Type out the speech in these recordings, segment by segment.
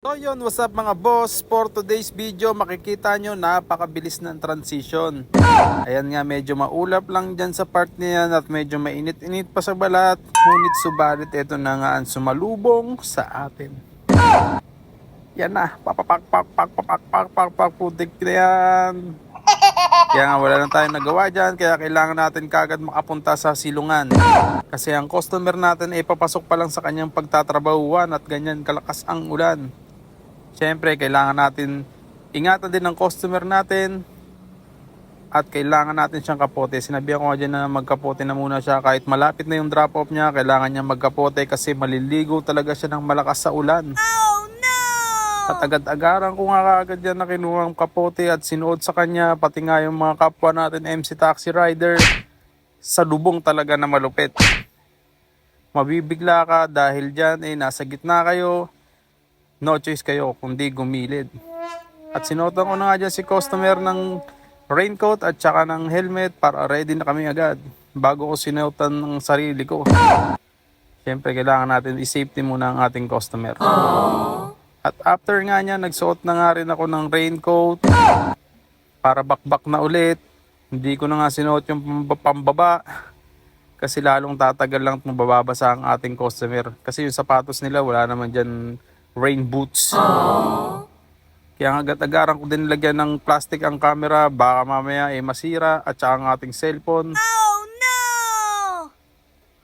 So yun, what's up mga boss? For today's video, makikita nyo napakabilis ng transition. Ayan nga, medyo maulap lang dyan sa part niyan at medyo mainit-init pa sa balat. Ngunit subalit ito na nga ang sumalubong sa atin. Yan na, putik na yan. Kaya nga wala lang tayong nagawa dyan, kaya kailangan natin kagad makapunta sa silungan. Kasi ang customer natin ay papasok pa lang sa kanyang pagtatrabahuan at ganyan kalakas ang ulan. Siyempre, kailangan natin ingatan din ng customer natin at kailangan natin siyang kapote. Sinabihan ko nga dyan na magkapote na muna siya kahit malapit na yung drop off niya. Kailangan niya magkapote kasi maliligo talaga siya ng malakas sa ulan. Oh no! At agad-agaran ko nga kaagad yan na kinuha ang kapote at sinuot sa kanya. Pati nga yung mga kapwa natin MC Taxi Rider, sa lubong talaga na malupit. Mabibigla ka dahil dyan nasa gitna kayo. No choice kayo kundi gumilid. At sinuotan ko na nga dyan si customer ng raincoat at saka ng helmet para ready na kami agad bago ko sinuotan ng sarili ko. Siyempre kailangan natin i-safety muna ang ating customer. At after nga niya, nagsuot na nga rin ako ng raincoat para bakbak na ulit. Hindi ko na nga sinuot yung pambaba kasi lalong tatagal lang kung bababasa ang ating customer. Kasi yung sapatos nila wala naman dyan rain boots. Kaya nga agad-agaran ko din lagyan ng plastic ang camera baka mamaya masira at saka ang ating cellphone. Oh no!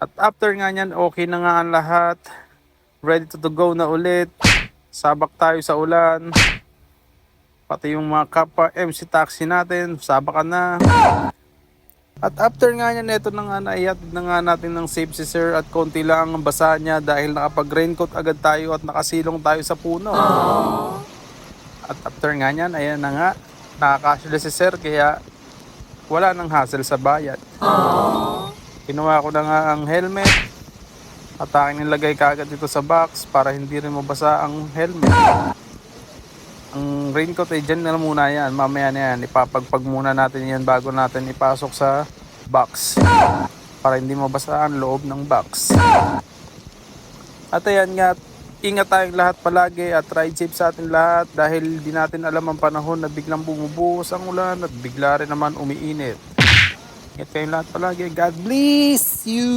At after nga niyan, okay na nga ang lahat. Ready to go na ulit. Sabak tayo sa ulan. Pati yung mga kapwa MC Taxi natin, sabakan na. At after nga niyan, ito na nga naihatid na nga natin ng safe si sir at konti lang ang basa niya dahil nakapag-raincoat agad tayo at nakasilong tayo sa puno. At after nga niyan, ayan na nga, nakakasya si sir kaya wala nang hassle sa bayad. Kinuha ko na nga ang helmet at aking nilagay kagad dito sa box para hindi rin mabasa ang helmet. Ang raincoat ay dyan na muna yan. Mamaya na yan. Ipapagpag muna natin yan bago natin ipasok sa box. Para hindi mabasa ang loob ng box. At ayan nga. Ingat tayong lahat palagi at ride safe sa atin lahat. Dahil di natin alam ang panahon na biglang bumubuhos ang ulan at bigla rin naman umiinit. Ingat kayong lahat palagi. God bless you!